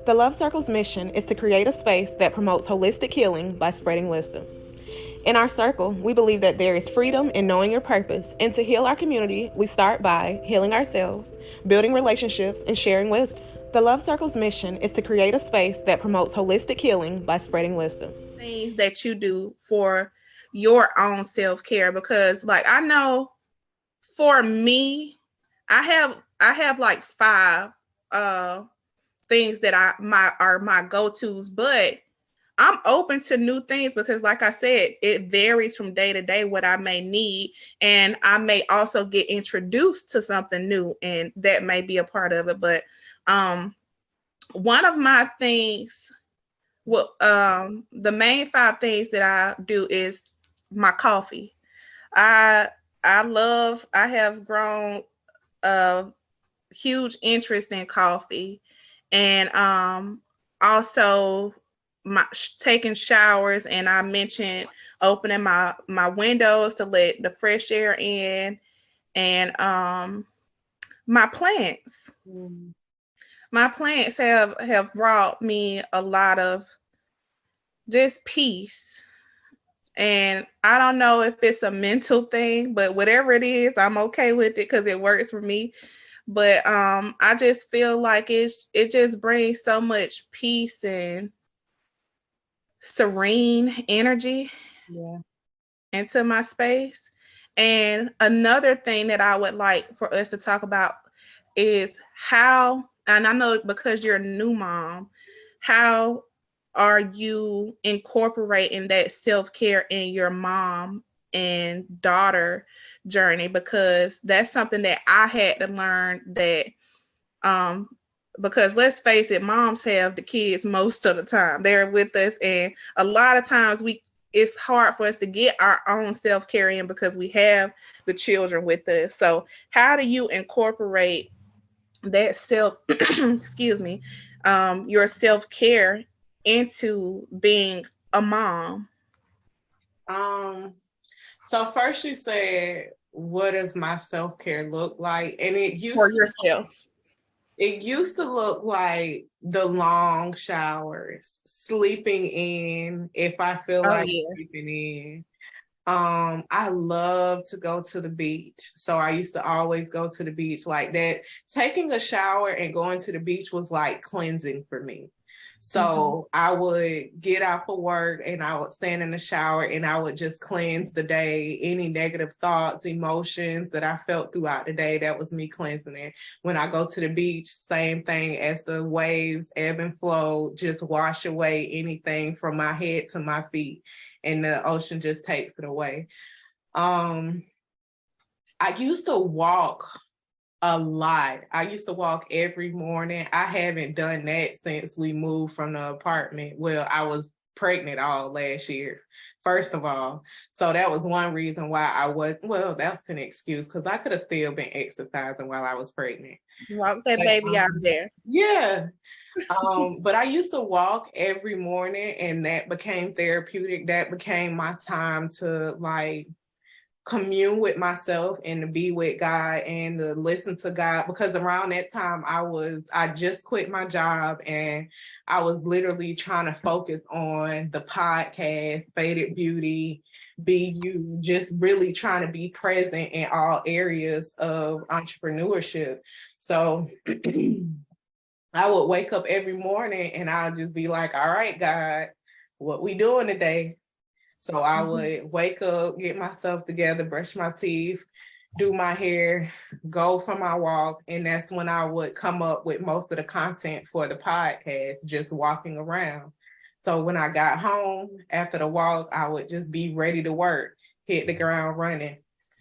The Love Circle's mission is to create a space that promotes holistic healing by spreading wisdom. In our circle, we believe that there is freedom in knowing your purpose, and to heal our community, we start by healing ourselves, building relationships, and sharing wisdom. The Love Circle's mission is to create a space that promotes holistic healing by spreading wisdom. Things that you do for your own self-care, because like I know for me, I have like five things that are my go-tos, but I'm open to new things because like I said, it varies from day to day what I may need, and I may also get introduced to something new, and that may be a part of it. But one of my things, well, the main five things that I do is my coffee. I I have grown a huge interest in coffee, and also my taking showers, and I mentioned opening my windows to let the fresh air in, and my plants. My plants have brought me a lot of just peace. And I don't know if it's a mental thing, but whatever it is, I'm okay with it because it works for me. But I just feel like it just brings so much peace and serene energy into my space. And another thing that I would like for us to talk about is how, and I know because you're a new mom, how are you incorporating that self-care in your mom and daughter journey? Because that's something that I had to learn, that um because let's face it, moms have the kids most of the time. They're with us, and a lot of times it's hard for us to get our own self-care in because we have the children with us. So how do you incorporate that excuse me, your self-care into being a mom? So first you said, what does my self-care look like? And For yourself. It used to look like the long showers, sleeping in if I feel like sleeping in. I love to go to the beach. So I used to always go to the beach like that. Taking a shower and going to the beach was like cleansing for me. So I would get out for work and I would stand in the shower and I would just cleanse the day. Any negative thoughts, emotions that I felt throughout the day, that was me cleansing it. When I go to the beach, same thing, as the waves ebb and flow, just wash away anything from my head to my feet, and the ocean just takes it away. I used to walk a lot. I used to walk every morning. I haven't done that since we moved from the apartment. Well, I was pregnant all last year, first of all. So that was one reason why that's an excuse, because I could have still been exercising while I was pregnant. Walk that baby out of there. Yeah. But I used to walk every morning, and that became therapeutic. That became my time to like commune with myself and to be with God and to listen to God, because around that time I just quit my job and I was literally trying to focus on the podcast, Faded Beauty, Be You, just really trying to be present in all areas of entrepreneurship. So I would wake up every morning and I'll just be like, all right, God, what we doing today? So I would wake up, get myself together, brush my teeth, do my hair, go for my walk. And that's when I would come up with most of the content for the podcast, just walking around. So when I got home after the walk, I would just be ready to work, hit the ground running.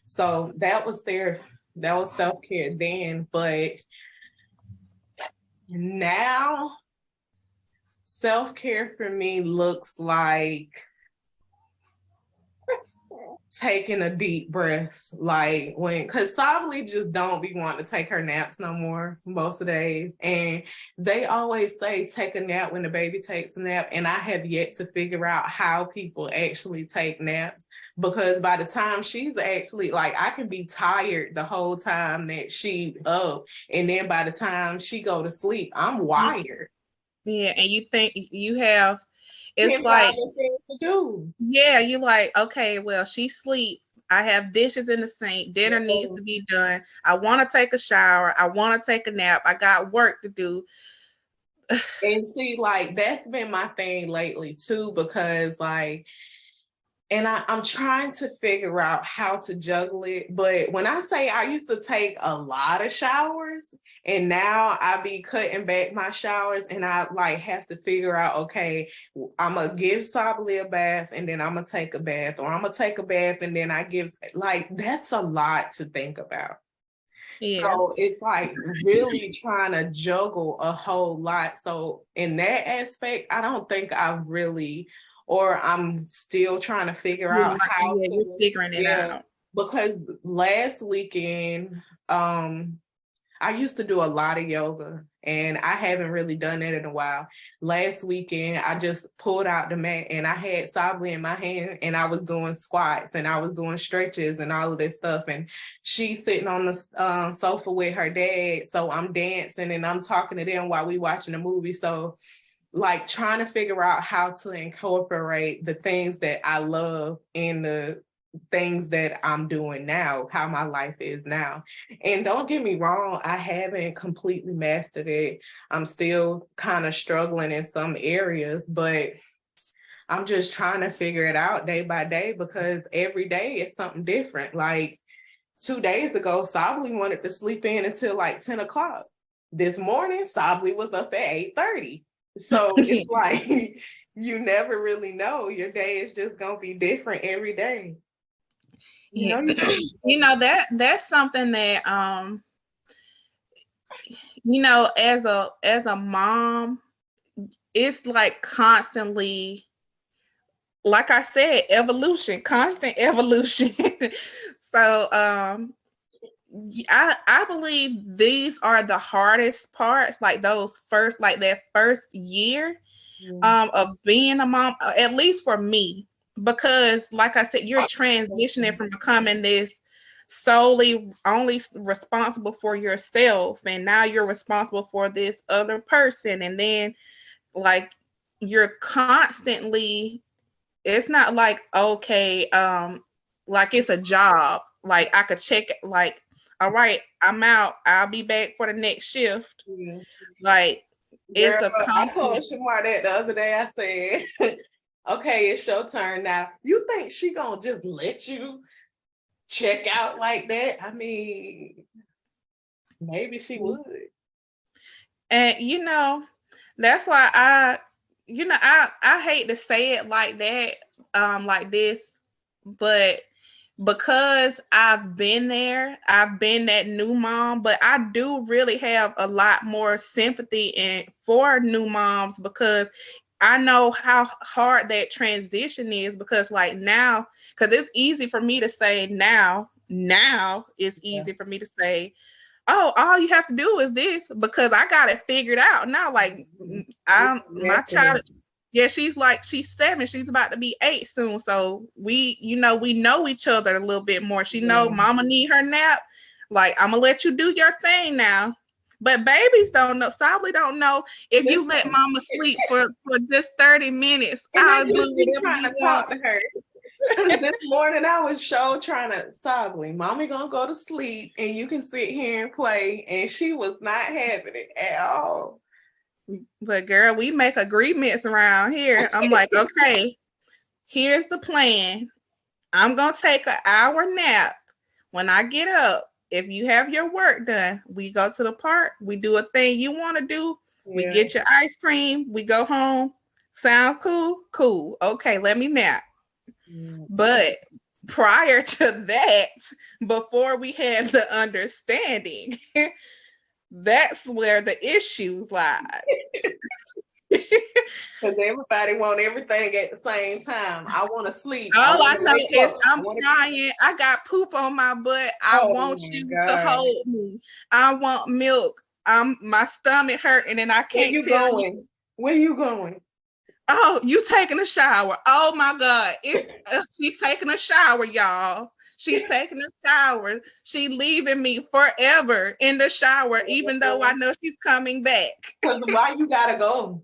So that was self-care then. But now self-care for me looks like taking a deep breath, like because Sably just don't be wanting to take her naps no more most of the days. And they always say take a nap when the baby takes a nap. And I have yet to figure out how people actually take naps, because by the time she's actually like, I can be tired the whole time that she up. And then by the time she go to sleep, I'm wired. Yeah, and you think you have, it's 10,000 like things to do. Yeah, you like, okay, well, she sleep. I have dishes in the sink. Dinner needs to be done. I want to take a shower. I want to take a nap. I got work to do. And see, like, that's been my thing lately too, because like, and I'm trying to figure out how to juggle it. But when I say I used to take a lot of showers, and now I be cutting back my showers, and I like have to figure out, okay, I'm gonna give Sably a bath, and then I'm gonna take a bath, or I'm gonna take a bath, and then I give, like, that's a lot to think about. Yeah. So it's like really trying to juggle a whole lot. So in that aspect, I don't think I've really, or I'm still trying to figure out how you're to, figuring it out. Because last weekend, I used to do a lot of yoga, and I haven't really done that in a while. Last weekend, I just pulled out the mat, and I had Sably in my hand, and I was doing squats, and I was doing stretches and all of this stuff. And she's sitting on the sofa with her dad. So I'm dancing and I'm talking to them while we watching the movie. So like trying to figure out how to incorporate the things that I love in the things that I'm doing now, how my life is now. And don't get me wrong, I haven't completely mastered it. I'm still kind of struggling in some areas, but I'm just trying to figure it out day by day, because every day is something different. Like 2 days ago, Sably wanted to sleep in until like 10 o'clock. This morning, Sably was up at 8:30. So it's like you never really know. Your day is just gonna be different every day. You know, that's something that as a mom, it's like constantly, like I said, evolution, constant evolution. So I believe these are the hardest parts, like those first, like that first year of being a mom, at least for me, because like I said, you're transitioning from becoming this solely only responsible for yourself, and now you're responsible for this other person, and then like you're constantly, it's not like, okay, like it's a job, like I could check it, like, all right, I'm out, I'll be back for the next shift. Like, it's Girl, a I told constant. Shamar that the other day. I said, okay, it's your turn now. You think she gonna just let you check out like that? I mean, maybe she would. And that's why I hate to say it like that, like this, but because I've been there, I've been that new mom, but I do really have a lot more sympathy for new moms, because I know how hard that transition is, because like now, because it's easy for me to say now it's easy for me to say, oh, all you have to do is this, because I got it figured out now. Like, my child, yeah, she's 7. She's about to be 8 soon. So we know each other a little bit more. She know mama need her nap. Like, I'm gonna let you do your thing now. But babies don't know. Probably don't know if you let mama sleep for just 30 minutes. I'll do whatever trying you to want. talk to her. This morning I was trying to Sably, mommy gonna go to sleep and you can sit here and play, and she was not having it at all. But girl, we make agreements around here. I'm like, okay, here's the plan. I'm gonna take an hour nap. When I get up, if you have your work done, we go to the park, we do a thing you want to do, we get your ice cream, we go home. Sounds cool? Cool. Okay, let me nap. But prior to that, before we had the understanding, that's where the issues lie. Because everybody want everything at the same time. I want to sleep. All I know is I'm crying. I got poop on my butt. I want you to hold me. I want milk. My stomach hurting and I can't tell you. Where you going? Oh, you taking a shower. Oh my God. She's taking a shower, y'all. She's taking a shower. She leaving me forever in the shower, even though I know she's coming back. Why you gotta go?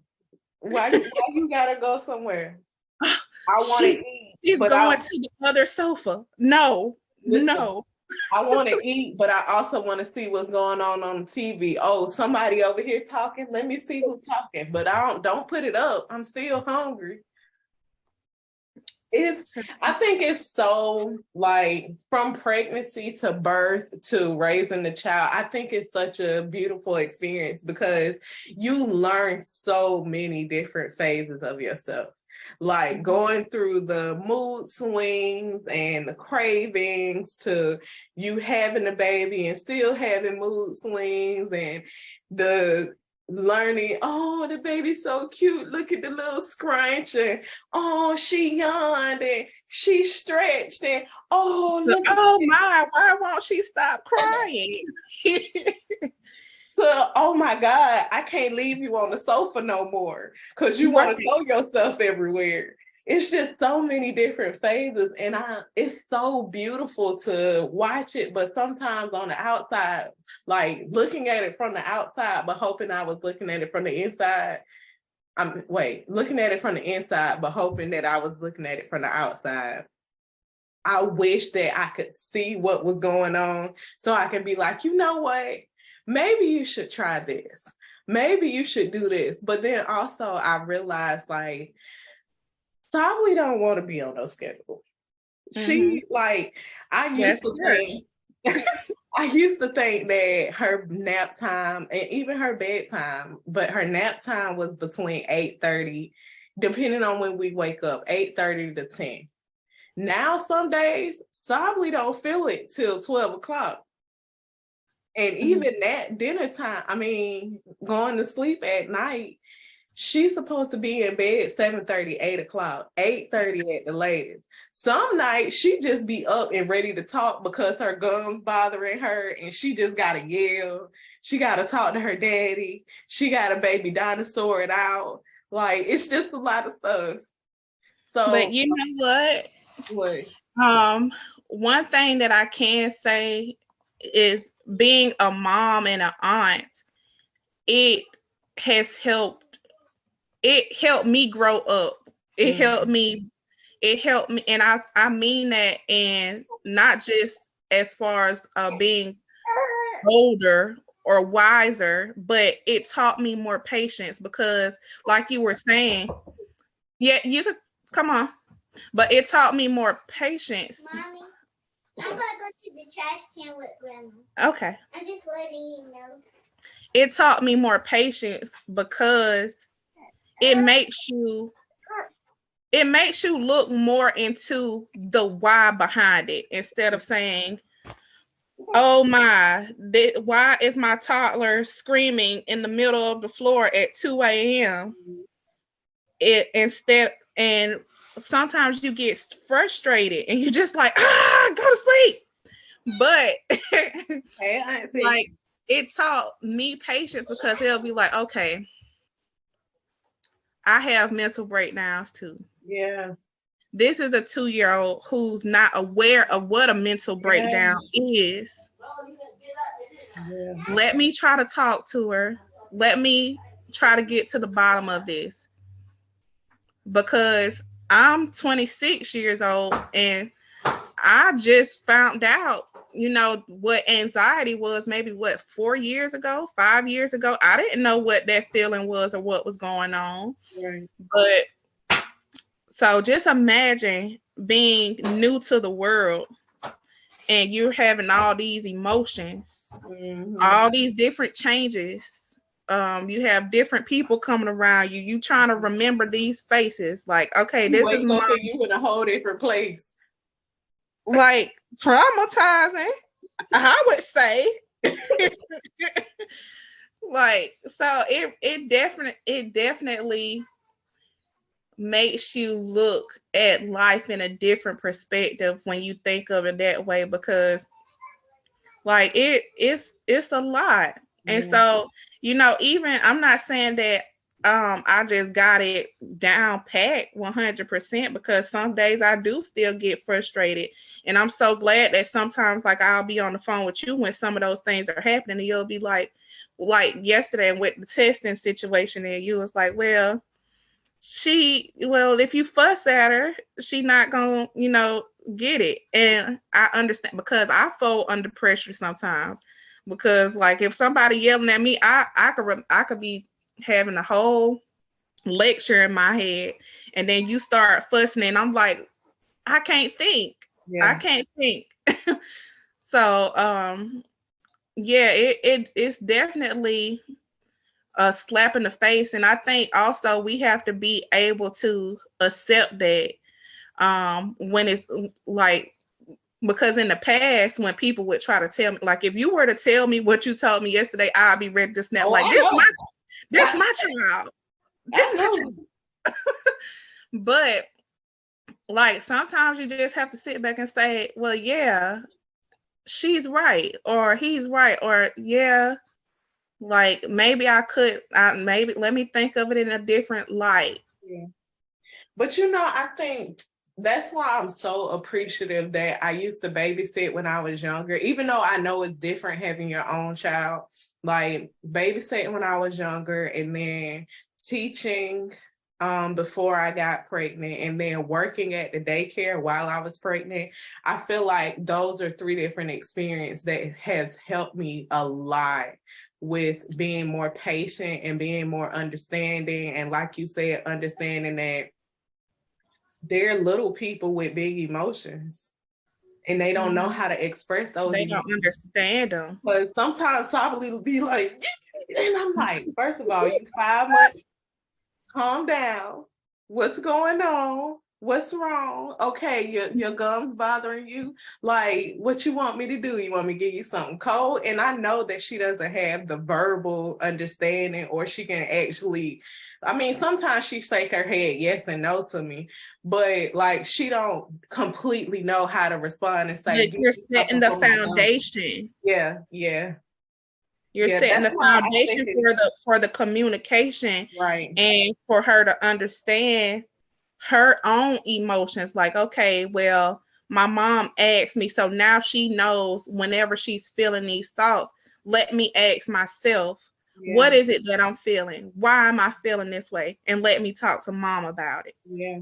Why you gotta go somewhere? I want to eat. She's going to the other sofa. No, listen, no. I want to eat, but I also want to see what's going on the TV. Oh, somebody over here talking. Let me see who's talking. But don't put it up. I'm still hungry. I think it's so, like, from pregnancy to birth to raising the child, I think it's such a beautiful experience because you learn so many different phases of yourself. Like going through the mood swings and the cravings to you having a baby and still having mood swings and the learning, oh, the baby's so cute, look at the little scrunch, and oh, she yawned and she stretched, and oh, look my, why won't she stop crying? So, oh my God, I can't leave you on the sofa no more because you want to throw yourself everywhere. It's just so many different phases, and it's so beautiful to watch it. But sometimes on the outside, like looking at it from the outside, but hoping I was looking at it from the inside. Looking at it from the inside, but hoping that I was looking at it from the outside. I wish that I could see what was going on so I can be like, you know what? Maybe you should try this. Maybe you should do this. But then also I realized, like, Sably don't want to be on no schedule. She, like, I used to think that her nap time and even her bedtime, but her nap time was between 8:30, depending on when we wake up, 8:30 to 10. Now, some days, Sably don't feel it till 12 o'clock. And even that dinner time, going to sleep at night, she's supposed to be in bed 7:30, 8 o'clock, 8:30 at the latest. Some nights she just be up and ready to talk because her gums bothering her and she just got to yell. She got to talk to her daddy. She got a baby dinosaur it out. Like, it's just a lot of stuff. So, but you know what? What? One thing that I can say is being a mom and an aunt, it helped me grow up. It helped me, and I mean that, and not just as far as being older or wiser, but it taught me more patience because, like you were saying, yeah, you could come on, but it taught me more patience. Mommy, I'm gonna go to the trash can with Grandma. Okay. I'm just letting you know. It taught me more patience because it makes you look more into the why behind it instead of saying, oh my, why is my toddler screaming in the middle of the floor at 2 a.m. And sometimes you get frustrated and you're just like, go to sleep. But like, it taught me patience because they'll be like, okay, I have mental breakdowns too. Yeah. This is a 2-year-old who's not aware of what a mental breakdown is. Yeah. Let me try to talk to her. Let me try to get to the bottom of this. Because I'm 26 years old and I just found out, what anxiety was maybe 4 years ago, 5 years ago. I didn't know what that feeling was or what was going on. Right. But so just imagine being new to the world and you're having all these emotions, all these different changes. You have different people coming around you. You trying to remember these faces. Like, okay, this is Mom. You in a whole different place. Like, traumatizing, I would say. Like, so it definitely makes you look at life in a different perspective when you think of it that way, because like it's a lot. And so, even I'm not saying that I just got it down pat 100%, because some days I do still get frustrated. And I'm so glad that sometimes, like, I'll be on the phone with you when some of those things are happening, and you'll be like yesterday with the testing situation, and you was like, well, if you fuss at her, she not gonna, get it. And I understand, because I fall under pressure sometimes, because like if somebody yelling at me, I could be having a whole lecture in my head, and then you start fussing, and I'm like, I can't think. I Yeah. can't think. So yeah, it's definitely a slap in the face. And I think also we have to be able to accept that, when it's like, because in the past when people would try to tell me, like if you were to tell me what you told me yesterday, I'll be ready to snap, Oh, like I this know. my child. This I my know. child. But like sometimes you just have to sit back and say, well, yeah, she's right, or he's right, or yeah, like maybe maybe let me think of it in a different light. Yeah. But I think that's why I'm so appreciative that I used to babysit when I was younger, even though I know it's different having your own child. Like babysitting when I was younger, and then teaching before I got pregnant, and then working at the daycare while I was pregnant. I feel like those are 3 different experiences that has helped me a lot with being more patient and being more understanding. And like you said, understanding that they're little people with big emotions, and they don't know how to express those They emotions. don't understand them. But sometimes Sabali will be like, and I'm like, first of all, you 5 months, calm down. What's going on? What's wrong? Okay, your gums bothering you. Like, what you want me to do? You want me to give you something cold? And I know that she doesn't have the verbal understanding, or she can actually, I mean, sometimes she shake her head yes and no to me, but like she don't completely know how to respond and say, But you're setting the foundation. yeah, You're setting that's the why I foundation think for the communication, right. and for her to understand her own emotions. Like, okay, well, my mom asked me, so now she knows whenever she's feeling these thoughts, let me ask myself, Yeah. what is it that I'm feeling? Why am I feeling this way? And let me talk to mom about it. Yeah.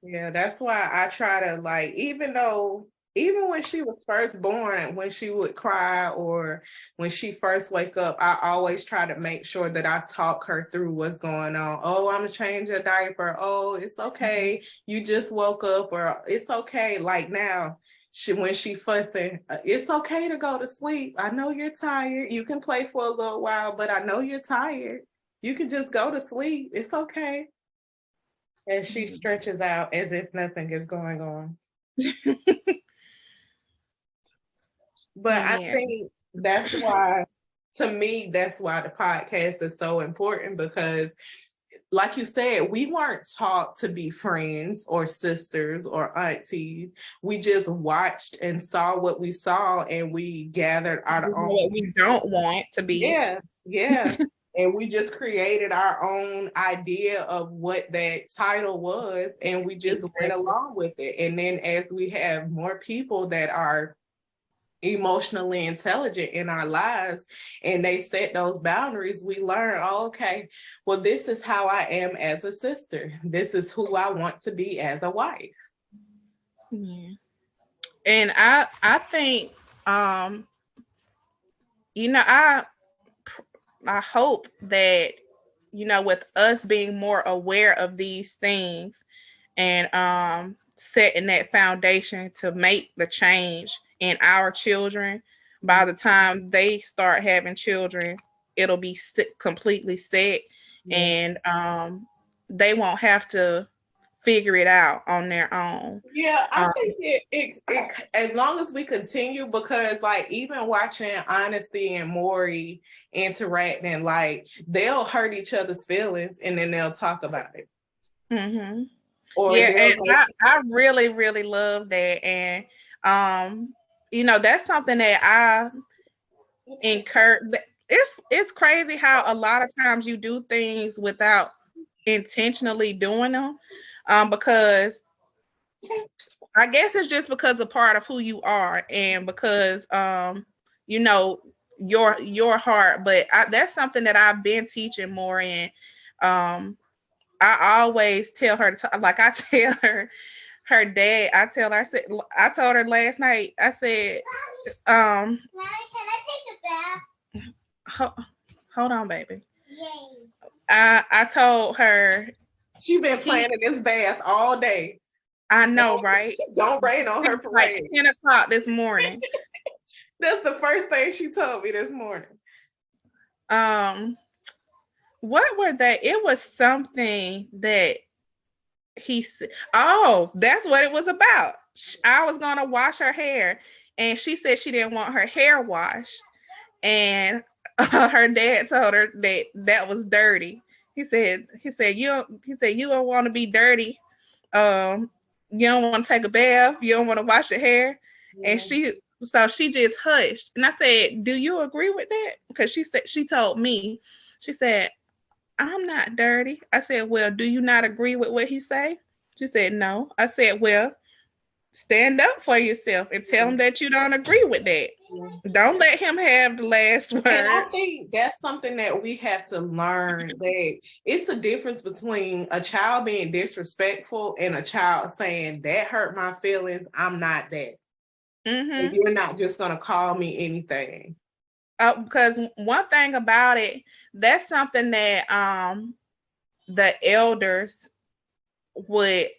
Yeah, that's why I try to, like, even when she was first born, when she would cry or when she first wake up, I always try to make sure that I talk her through what's going on. Oh, I'm gonna change your diaper. Oh, it's okay. You just woke up, or it's okay. Like now, when she fussing, it's okay to go to sleep. I know you're tired. You can play for a little while, but I know you're tired. You can just go to sleep. It's okay. And she stretches out as if nothing is going on. But I think that's why, to me, that's why the podcast is so important, because like you said, we weren't taught to be friends or sisters or aunties. We just watched and saw what we saw, and we gathered our own. What we don't want to be. Yeah. And we just created our own idea of what that title was, and we just went along with it. And then as we have more people that are emotionally intelligent in our lives, and they set those boundaries, we learn, oh, okay, well, this is how I am as a sister. This is who I want to be as a wife. Yeah. And I think I hope that, with us being more aware of these things, and setting that foundation to make the change in our children, by the time they start having children, it'll be completely set. And they won't have to figure it out on their own. Yeah, I think it as long as we continue, because like even watching Honesty and Maury interacting, like they'll hurt each other's feelings and then they'll talk about it. Mm-hmm. Or yeah, and I really, really love that. And that's something that I encourage. It's crazy how a lot of times you do things without intentionally doing them, because I guess it's just because a part of who you are, and because your heart. But that's something that I've been teaching more in, I always tell her like I tell her dad, I told her last night, I said, Mommy, can I take a bath? Hold on, baby. Yay. I told her. She been playing in this bath all day. I know, right? Don't rain on her parade. Like 10 o'clock this morning. That's the first thing she told me this morning. What were they? It was something that he said. Oh, that's what it was about. I was gonna wash her hair, and she said she didn't want her hair washed, and her dad told her that was dirty. He said you don't want to be dirty. You don't want to take a bath. You don't want to wash your hair, and she just hushed. And I said, "Do you agree with that?" Because she told me, she said, "I'm not dirty." I said, "Well, do you not agree with what he say?" She said, "No." I said, "Well, stand up for yourself and tell him that you don't agree with that. Don't let him have the last word." And I think that's something that we have to learn, that it's a difference between a child being disrespectful and a child saying, that hurt my feelings, I'm not that. Mm-hmm. You're not just going to call me anything. Because one thing about it, that's something that the elders would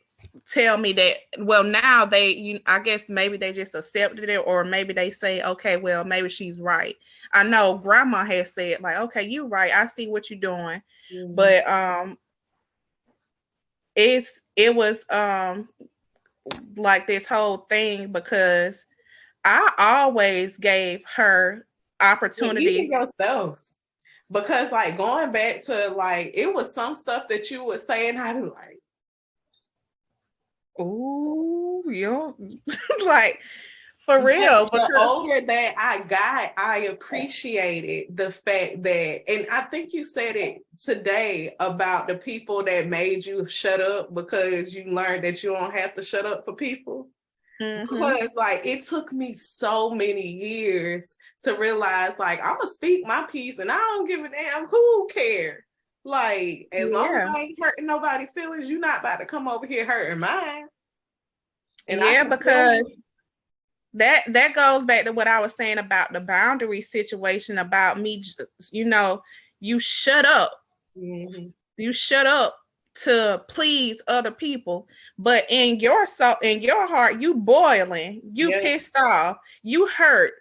tell me that, well, now I guess maybe they just accepted it, or maybe they say, okay, well, maybe she's right. I know grandma has said, like, okay, you're right, I see what you're doing. Mm-hmm. But it was like this whole thing, because I always gave her opportunity. Even yourself. Because like going back to like, it was some stuff that you would say and I'd be like, ooh, yo, like, for real. But the older that I got, I appreciated the fact that, and I think you said it today about the people that made you shut up, because you learned that you don't have to shut up for people. Mm-hmm. Because like it took me so many years to realize, like, I'm gonna speak my piece and I don't give a damn who cares. Like, as long as I ain't hurting nobody's feelings, you're not about to come over here hurting mine. And because that goes back to what I was saying about the boundary situation, about me just, you shut up. Mm-hmm. You shut up to please other people, but in your heart, you boiling, you pissed off, you hurt.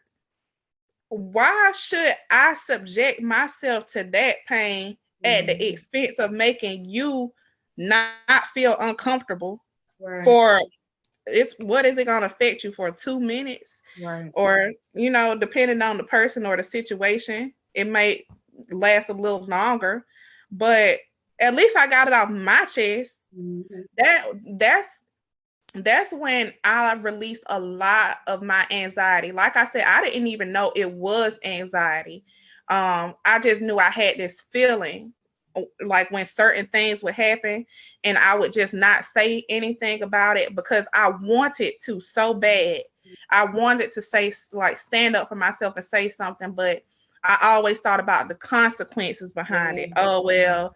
Why should I subject myself to that pain at the expense of making you not feel uncomfortable? For what is it going to affect you for 2 minutes? Right. Or, depending on the person or the situation, it may last a little longer, but at least I got it off my chest. Mm-hmm. That's when I released a lot of my anxiety. Like I said, I didn't even know it was anxiety. I just knew I had this feeling, like when certain things would happen and I would just not say anything about it because I wanted to so bad. I wanted to say, like, stand up for myself and say something, but I always thought about the consequences behind it. Oh, well,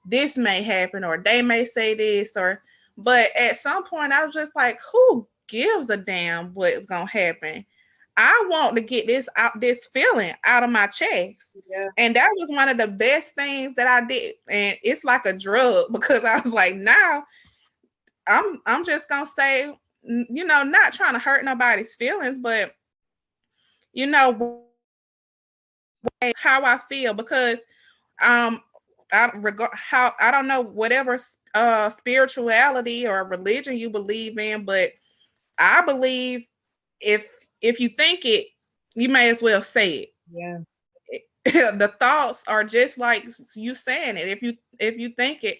this may happen, or they may say this, but at some point I was just like, who gives a damn what's going to happen? I want to get this feeling out of my chest. Yeah. And that was one of the best things that I did. And it's like a drug, because I was like, now I'm just going to say, not trying to hurt nobody's feelings, but how I feel, because I don't know whatever spirituality or religion you believe in, but I believe if you think it, you may as well say it. Yeah. The thoughts are just like you saying it. If you think it,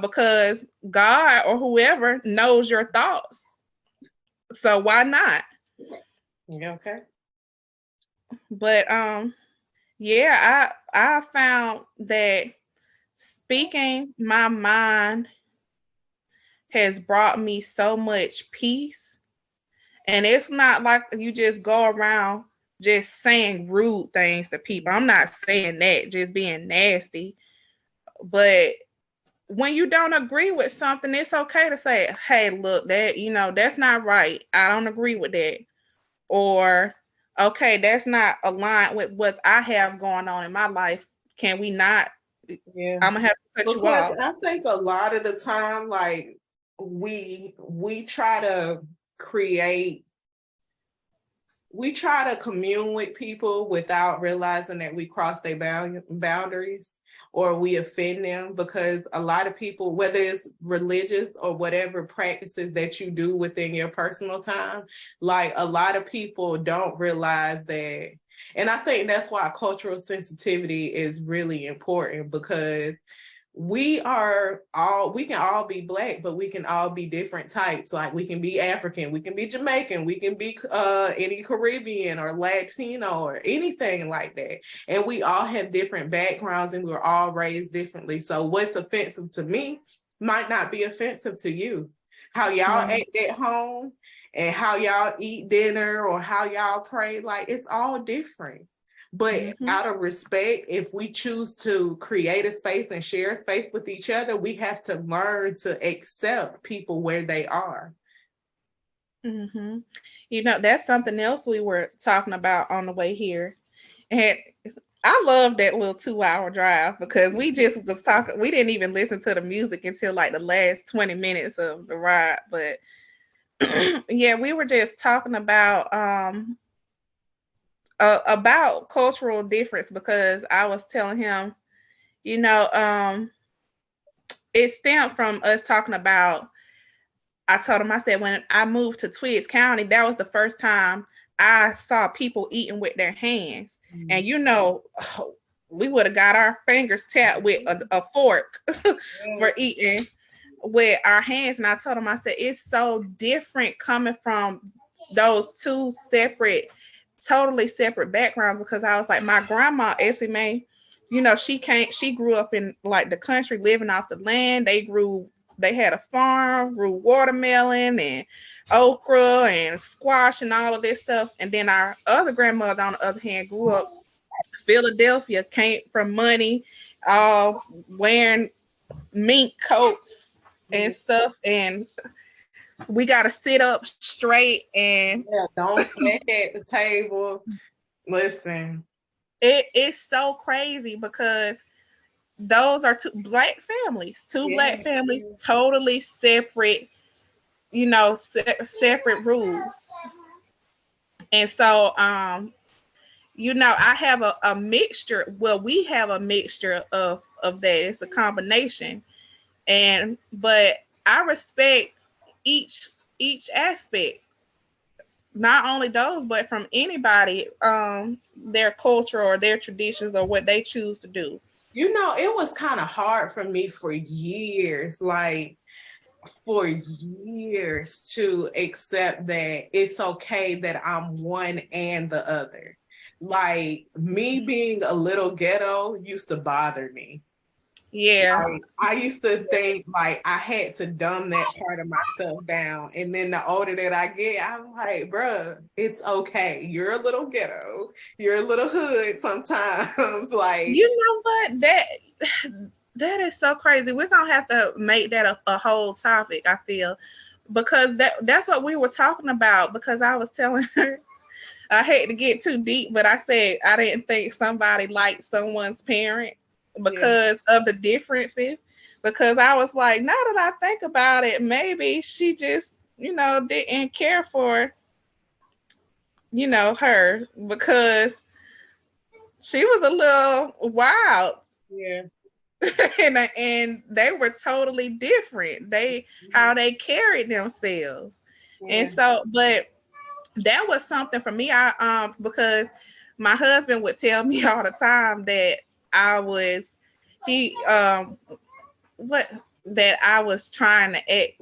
because God or whoever knows your thoughts, so why not? Yeah. Okay. But yeah, I found that speaking my mind has brought me so much peace. And it's not like you just go around just saying rude things to people. I'm not saying that, just being nasty. But when you don't agree with something, it's okay to say, hey, look, that, that's not right. I don't agree with that. Or, okay, that's not aligned with what I have going on in my life. Can we not? Yeah. I'm gonna have to cut you off. I think a lot of the time, like we try to commune with people without realizing that we cross their boundaries or we offend them, because a lot of people, whether it's religious or whatever practices that you do within your personal time, like a lot of people don't realize that. And I think that's why cultural sensitivity is really important, because we can all be Black, but we can all be different types. Like we can be African, we can be Jamaican, we can be any Caribbean or Latino or anything like that. And we all have different backgrounds and we're all raised differently. So what's offensive to me might not be offensive to you. How y'all act at home and how y'all eat dinner or how y'all pray, like it's all different. But out of respect, if we choose to create a space and share a space with each other, we have to learn to accept people where they are. That's something else we were talking about on the way here. And I love that little 2-hour drive, because we just was talking. We didn't even listen to the music until like the last 20 minutes of the ride. But yeah, we were just talking about cultural difference, because I was telling him, it stemmed from us talking about, I told him, I said, when I moved to Twiggs County, that was the first time I saw people eating with their hands. And we would have got our fingers tapped with a fork for eating with our hands. And I told him, I said, it's so different coming from those two totally separate backgrounds, because I was like, my grandma, Essie Mae, she grew up in like the country, living off the land. They had a farm, grew watermelon and okra and squash and all of this stuff. And then our other grandmother, on the other hand, grew up Philadelphia, came from money, wearing mink coats and stuff. And we got to sit up straight and don't smack at the table. Listen, it's so crazy, because those are two Black families, totally separate, separate rules. And so, I have a mixture. Well, we have a mixture of that. It's a combination. But I respect each aspect, not only those, but from anybody, their culture or their traditions or what they choose to do. It was kind of hard for me for years to accept that it's okay that I'm one and the other. Like me being a little ghetto used to bother me. Yeah. Like, I used to think like I had to dumb that part of myself down. And then the older that I get, I'm like, bruh, it's okay. You're a little ghetto. You're a little hood sometimes. Like, you know what? That is so crazy. We're gonna have to make that a whole topic, I feel. Because that's what we were talking about. Because I was telling her, I hate to get too deep, but I said I didn't think somebody liked someone's parent because of the differences. Because I was like, now that I think about it, maybe she just, didn't care for, her, because she was a little wild. Yeah. and they were totally different. How they carried themselves. Yeah. And so, but that was something for me. Because my husband would tell me all the time that I was trying to act